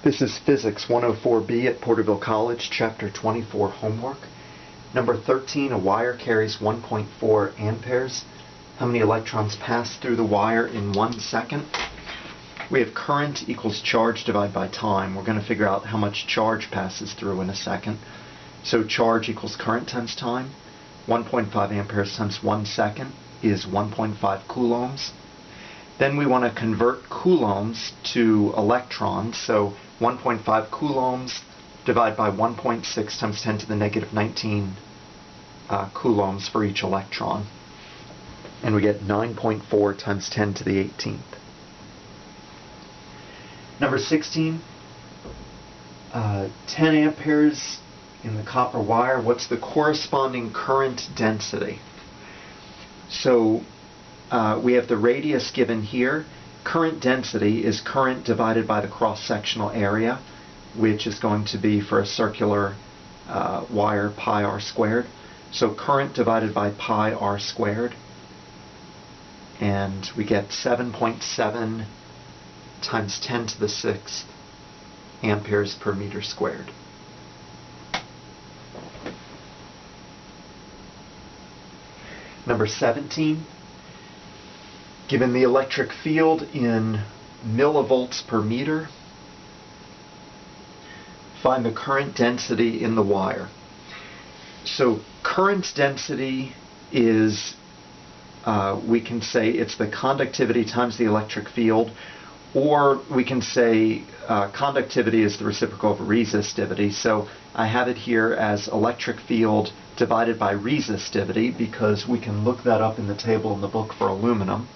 This is Physics 104B at Porterville College, Chapter 24 homework. Number 13, a wire carries 1.4 amperes. How many electrons pass through the wire in 1 second? We have current equals charge divided by time. We're going to figure out how much charge passes through in a second. So charge equals current times time. 1.5 amperes times 1 second is 1.5 coulombs. Then we want to convert coulombs to electrons. So 1.5 coulombs divided by 1.6 times 10 to the negative 19 coulombs for each electron. And we get 9.4 times 10 to the 18th. Number 16, 10 amperes in the copper wire. What's the corresponding current density? So we have the radius given here. Current density is current divided by the cross-sectional area, which is going to be, for a circular wire, pi r squared. So current divided by pi r squared. And we get 7.7 times 10 to the 6th amperes per meter squared. Number 17, given the electric field in millivolts per meter, find the current density in the wire. So current density is, we can say it's the conductivity times the electric field, or we can say conductivity is the reciprocal of resistivity. So I have it here as electric field divided by resistivity, because we can look that up in the table in the book for aluminum.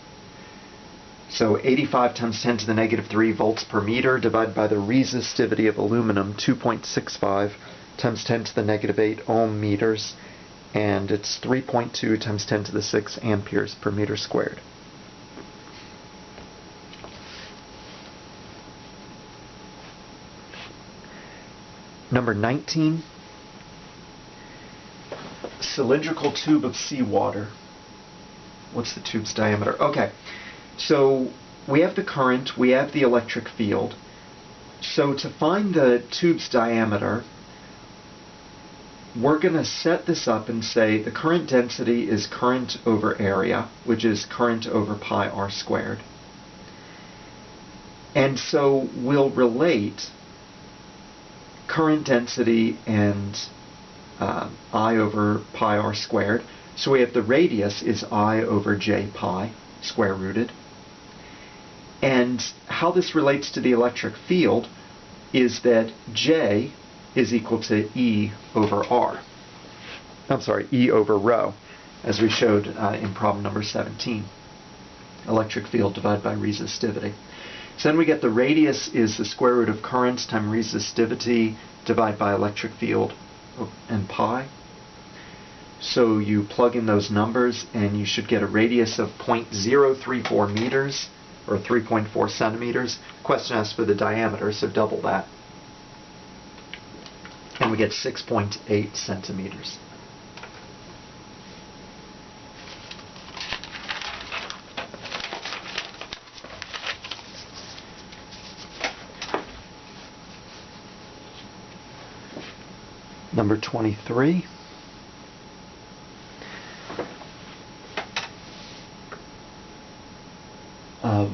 So 85 times 10 to the negative 3 volts per meter divided by the resistivity of aluminum, 2.65 times 10 to the negative 8 ohm meters, and it's 3.2 times 10 to the 6 amperes per meter squared. Number 19, cylindrical tube of seawater. What's the tube's diameter? Okay, so we have the current, we have the electric field. So to find the tube's diameter, we're going to set this up and say the current density is current over area, which is current over pi r squared. And so we'll relate current density and I over pi r squared. So we have the radius is I over j pi, square rooted. And how this relates to the electric field is that J is equal to E over R. I'm sorry, E over rho, as we showed in problem number 17. Electric field divided by resistivity. So then we get the radius is the square root of current times resistivity divided by electric field and pi. So you plug in those numbers and you should get a radius of 0.034 meters or 3.4 centimeters. Question asks for the diameter, so double that. And we get 6.8 centimeters. Number 23.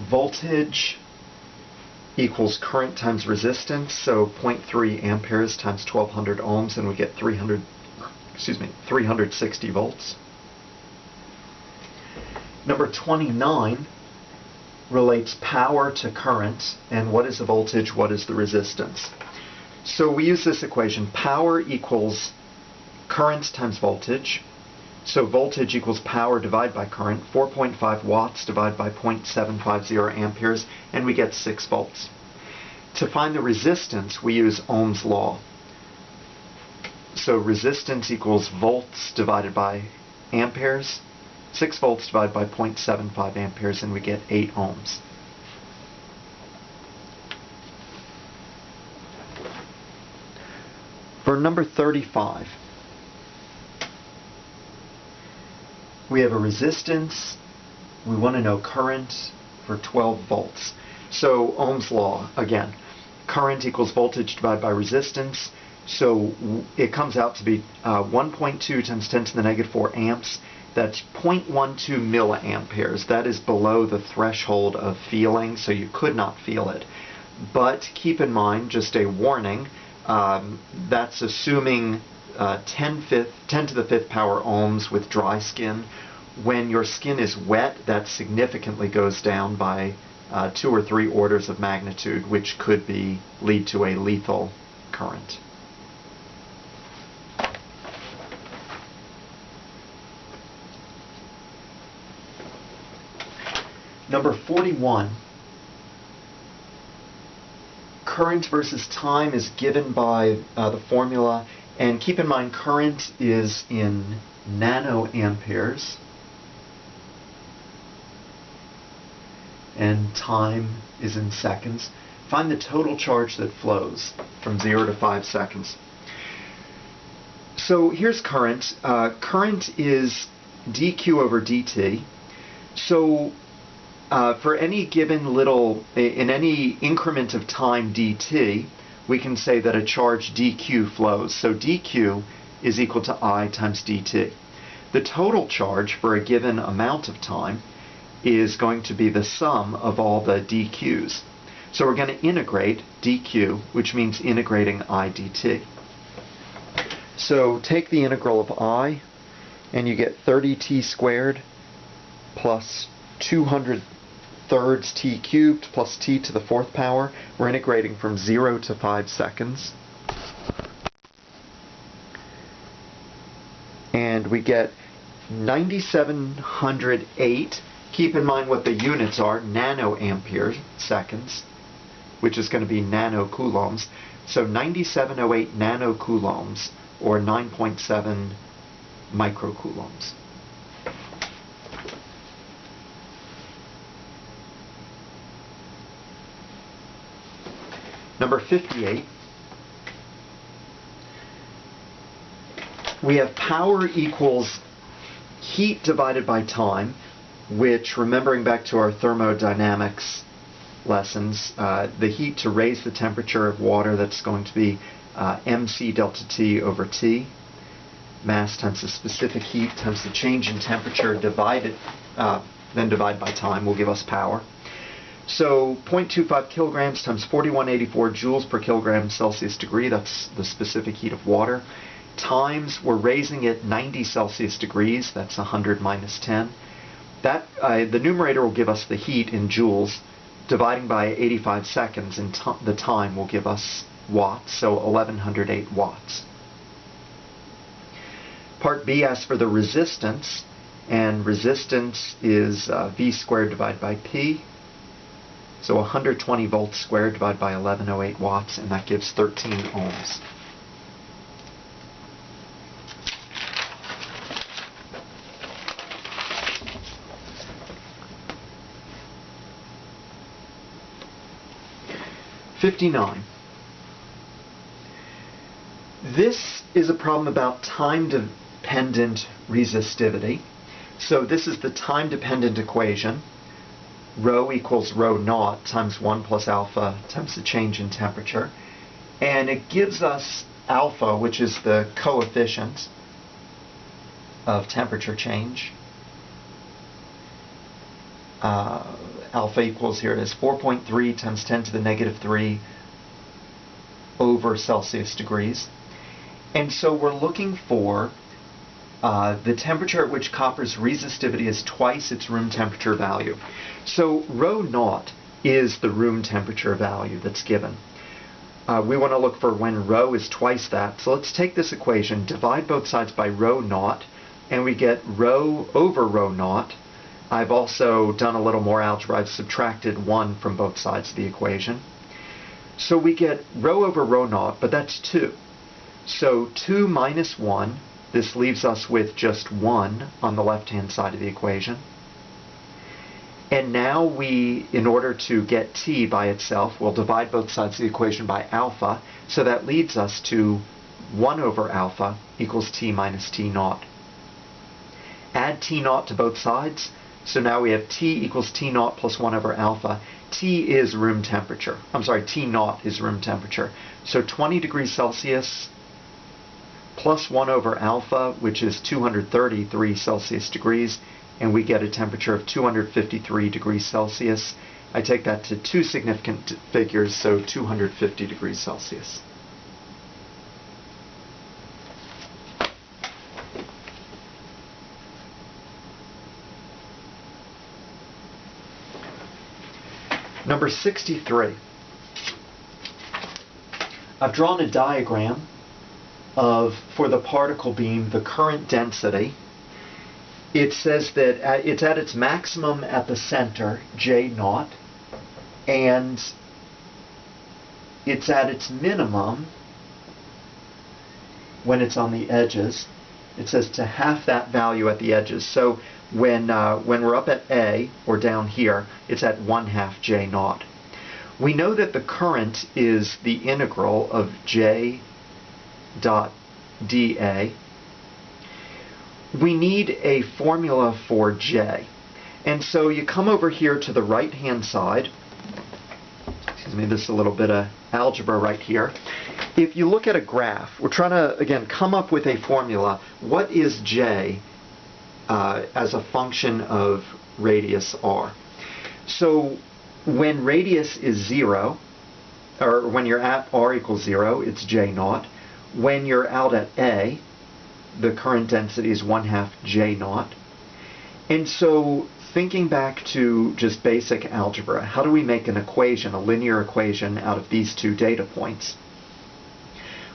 Voltage equals current times resistance, so 0.3 amperes times 1200 ohms, and we get 360 volts. Number 29 relates power to current, and what is the voltage, what is the resistance? So we use this equation, power equals current times voltage. So voltage equals power divided by current, 4.5 watts divided by 0.750 amperes, and we get 6 volts. To find the resistance, we use Ohm's law. So resistance equals volts divided by amperes, 6 volts divided by 0.75 amperes, and we get 8 ohms. For number 35, we have a resistance. We want to know current for 12 volts. So Ohm's law again. current equals voltage divided by resistance. So it comes out to be 1.2 times 10 to the negative 4 amps. That's 0.12 milliamperes. That is below the threshold of feeling, so you could not feel it. But keep in mind, just a warning, that's assuming 10 to the 5th power ohms with dry skin. When your skin is wet, that significantly goes down by 2 or 3 orders of magnitude, which could lead to a lethal current. Number 41, current versus time is given by the formula, and keep in mind current is in nanoamperes and time is in seconds. Find the total charge that flows from 0 to 5 seconds. So here's current. Current is dq over dt. So for any given in any increment of time dt, we can say that a charge dq flows. So dq is equal to I times dt. The total charge for a given amount of time is going to be the sum of all the dq's. So we're going to integrate dq, which means integrating I dt. So take the integral of I, and you get 30t squared plus 200 thirds t cubed plus t to the 4th power. We're integrating from 0 to 5 seconds. And we get 9,708. Keep in mind what the units are, nanoampere seconds, which is going to be nanocoulombs. So 9,708 nanocoulombs, or 9.7 microcoulombs. Number 58, we have power equals heat divided by time, which, remembering back to our thermodynamics lessons, the heat to raise the temperature of water, that's going to be mc delta T over T. Mass times the specific heat times the change in temperature divided, then divide by time will give us power. So 0.25 kilograms times 4184 joules per kilogram Celsius degree, that's the specific heat of water, times, we're raising it 90 Celsius degrees, that's 100 minus 10. That, the numerator will give us the heat in joules, dividing by 85 seconds, and the time will give us watts, so 1108 watts. Part B asks for the resistance, and resistance is V squared divided by P. So 120 volts squared divided by 1108 watts, and that gives 13 ohms. '59. This is a problem about time-dependent resistivity. So this is the time-dependent equation. Rho equals rho naught times 1 plus alpha times the change in temperature. And it gives us alpha, which is the coefficient of temperature change. Alpha equals, here it is, 4.3 times 10 to the negative 3 over Celsius degrees. And so we're looking for the temperature at which copper's resistivity is twice its room temperature value. So rho naught is the room temperature value that's given. We want to look for when rho is twice that. So let's take this equation, divide both sides by rho naught, and we get rho over rho naught. I've also done a little more algebra. I've subtracted 1 from both sides of the equation. So we get rho over rho naught, but that's 2. So 2 minus 1, this leaves us with just 1 on the left-hand side of the equation. And now we, in order to get t by itself, we'll divide both sides of the equation by alpha. So that leads us to 1 over alpha equals t minus t naught. Add t naught to both sides. So now we have T equals T naught plus 1 over alpha. T is room temperature. I'm sorry, T naught is room temperature. So 20 degrees Celsius plus 1 over alpha, which is 233 Celsius degrees, and we get a temperature of 253 degrees Celsius. I take that to two significant figures, so 250 degrees Celsius. Number 63. I've drawn a diagram of, for the particle beam, the current density. It says that it's at its maximum at the center, J naught, and it's at its minimum when it's on the edges. It says to half that value at the edges. So when we're up at A, or down here, it's at 1/2 J naught. We know that the current is the integral of J dot dA. We need a formula for J. And so you come over here to the right-hand side. Excuse me, this is a little bit of algebra right here. If you look at a graph, we're trying to, again, come up with a formula. What is J as a function of radius r? So when radius is 0, or when you're at r equals 0, it's J naught. When you're out at A, the current density is 1/2 J naught. And so thinking back to just basic algebra, how do we make an equation, a linear equation, out of these two data points?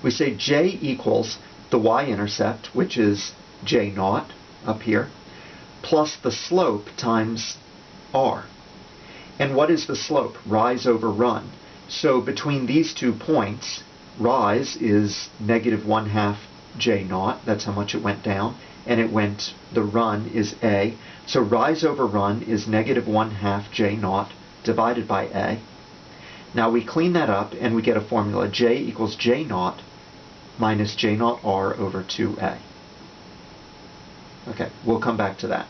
We say J equals the y-intercept, which is J naught up here, plus the slope times r. And what is the slope? Rise over run. So between these 2 points, rise is negative 1/2 J naught. That's how much it went down. And the run is A. So rise over run is negative 1/2 J naught divided by A. Now we clean that up and we get a formula. J equals J naught minus J naught R over 2A. Okay, we'll come back to that.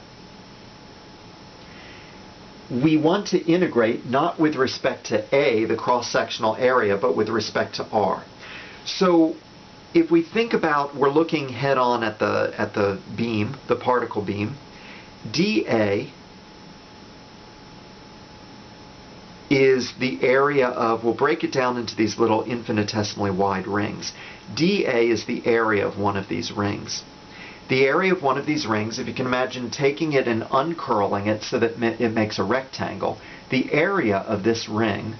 We want to integrate not with respect to A, the cross-sectional area, but with respect to R. So if we think about, we're looking head-on at the beam, the particle beam, dA is the area of, we'll break it down into these little infinitesimally wide rings. dA is the area of one of these rings. The area of one of these rings, if you can imagine taking it and uncurling it so that it makes a rectangle, the area of this ring,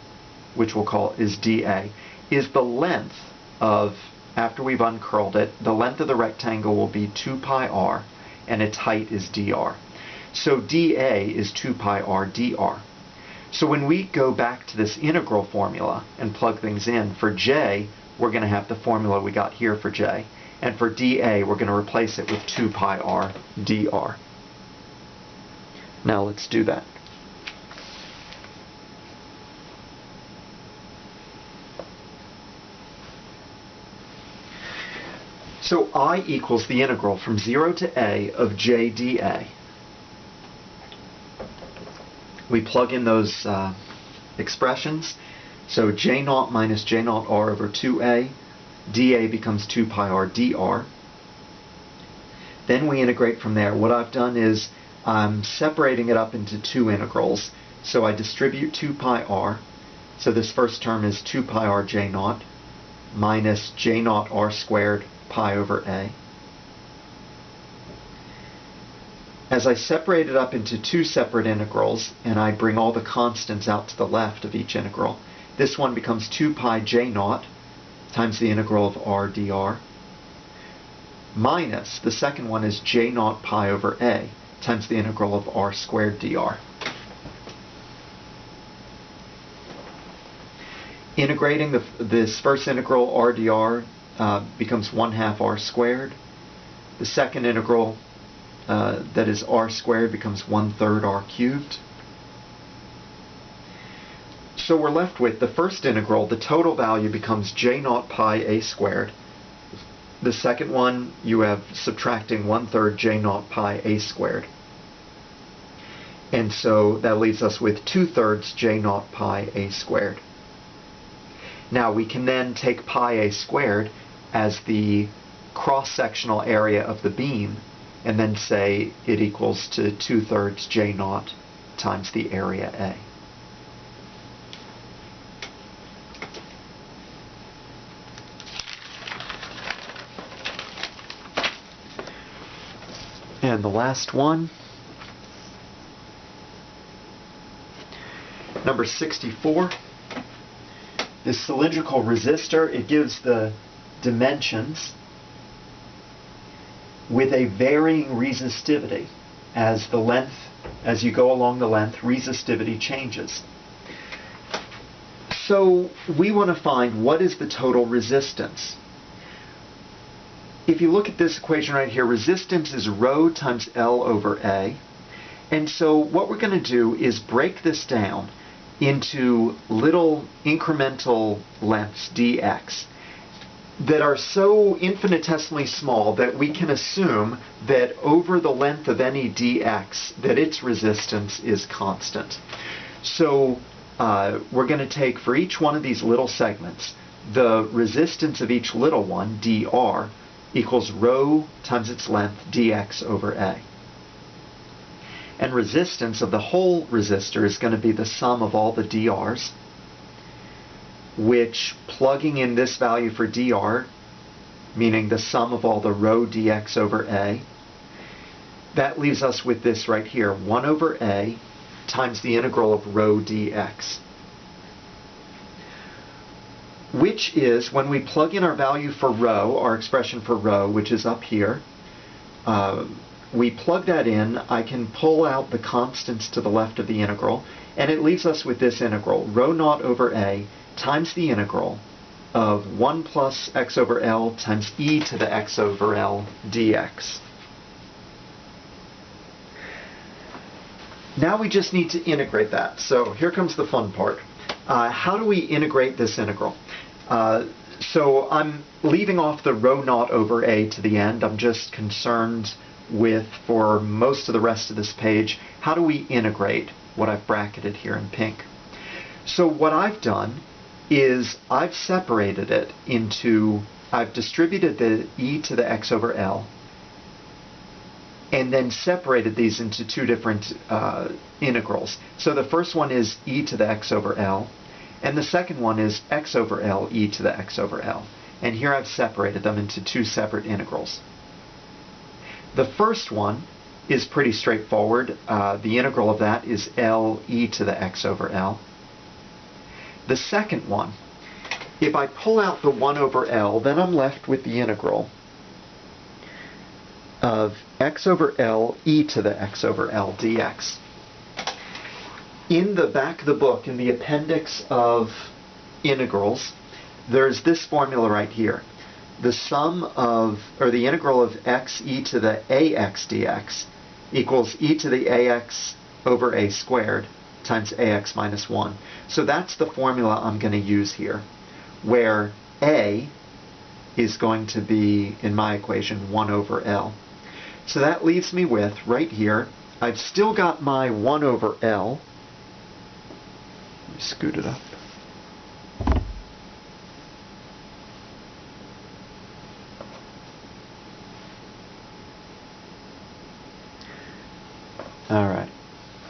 which we'll call is dA, is the length of, after we've uncurled it, the length of the rectangle will be 2 pi r, and its height is dr. So dA is 2 pi r dr. So when we go back to this integral formula and plug things in, for J, we're going to have the formula we got here for J. And for dA, we're going to replace it with 2 pi r dr. Now let's do that. So I equals the integral from 0 to A of J dA. We plug in those expressions. So J naught minus J naught R over 2A. dA becomes 2 pi r dr. Then we integrate from there. What I've done is I'm separating it up into two integrals. So I distribute 2 pi r. So this first term is 2 pi r J naught minus J naught R squared pi over A. As I separate it up into two separate integrals, and I bring all the constants out to the left of each integral, this one becomes 2 pi J naught times the integral of r dr, minus the second one is J naught pi over A times the integral of r squared dr. Integrating this first integral, r dr, becomes 1/2 r squared. The second integral, that is r squared, becomes 1/3 r cubed. So we're left with the first integral, the total value becomes J naught pi A squared. The second one, you have subtracting 1/3 J naught pi A squared. And so that leaves us with 2/3 J naught pi a squared. Now we can then take pi a squared as the cross-sectional area of the beam and then say it equals to 2/3 J naught times the area A. And the last one, number 64, this cylindrical resistor, it gives the dimensions with a varying resistivity. As you go along the length, resistivity changes. So we want to find what is the total resistance. If you look at this equation right here, resistance is rho times L over A. And so what we're going to do is break this down into little incremental lengths, dx, that are so infinitesimally small that we can assume that over the length of any dx, that its resistance is constant. So we're going to take for each one of these little segments, the resistance of each little one, dr, equals rho times its length dx over A. And resistance of the whole resistor is going to be the sum of all the drs, which, plugging in this value for dr, meaning the sum of all the rho dx over A, that leaves us with this right here, 1 over A times the integral of rho dx. Which is, when we plug in our value for rho, our expression for rho, which is up here, we plug that in, I can pull out the constants to the left of the integral, and it leaves us with this integral, rho naught over A times the integral of 1 plus x over L times e to the x over L dx. Now we just need to integrate that. So here comes the fun part. How do we integrate this integral? So I'm leaving off the rho naught over A to the end. I'm just concerned with, for most of the rest of this page, how do we integrate what I've bracketed here in pink? So what I've done is I've separated it into, I've distributed the e to the x over L, and then separated these into two different integrals. So the first one is e to the x over L, and the second one is x over L e to the x over L. And here I've separated them into two separate integrals. The first one is pretty straightforward. The integral of that is L e to the x over L. The second one, if I pull out the 1 over L, then I'm left with the integral of x over L e to the x over L dx. In the back of the book, in the appendix of integrals, there's this formula right here. The sum of, or the integral of x e to the ax dx equals e to the ax over a squared times ax minus 1. So that's the formula I'm going to use here, where a is going to be, in my equation, 1 over L. So that leaves me with, right here, I've still got my 1 over L. Let me scoot it up. All right,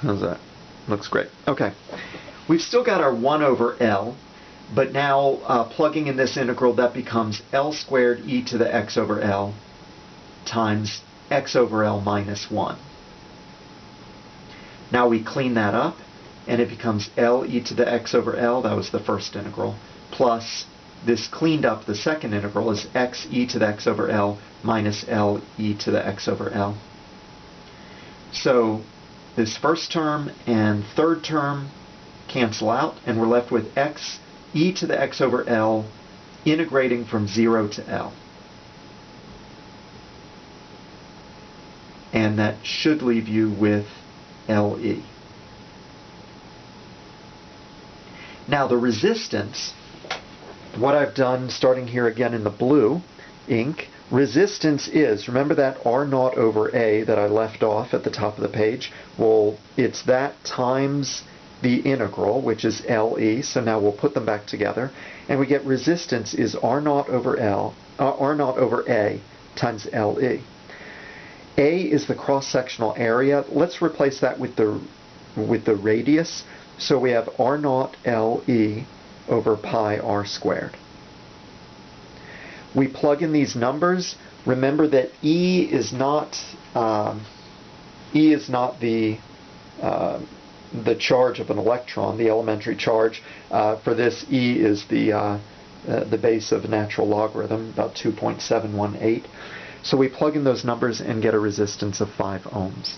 how's that? Looks great. Okay, we've still got our 1 over L, but now plugging in this integral, that becomes L squared e to the x over L times x over L minus 1. Now we clean that up, and it becomes L e to the x over L, that was the first integral, plus this cleaned up, the second integral, is x e to the x over L minus L e to the x over L. So this first term and third term cancel out, and we're left with x e to the x over L integrating from 0 to L. And that should leave you with LE. Now the resistance, what I've done, starting here again in the blue ink, Resistance is, remember that R naught over A that I left off at the top of the page? Well, it's that times the integral, which is LE, so now we'll put them back together, and we get resistance is R naught over A times LE. A is the cross-sectional area. Let's replace that with the radius, so we have R naught LE over pi r squared. We plug in these numbers. Remember that E is not the charge of an electron, the elementary charge. For this, E is the base of a natural logarithm, about 2.718. So we plug in those numbers and get a resistance of 5 ohms.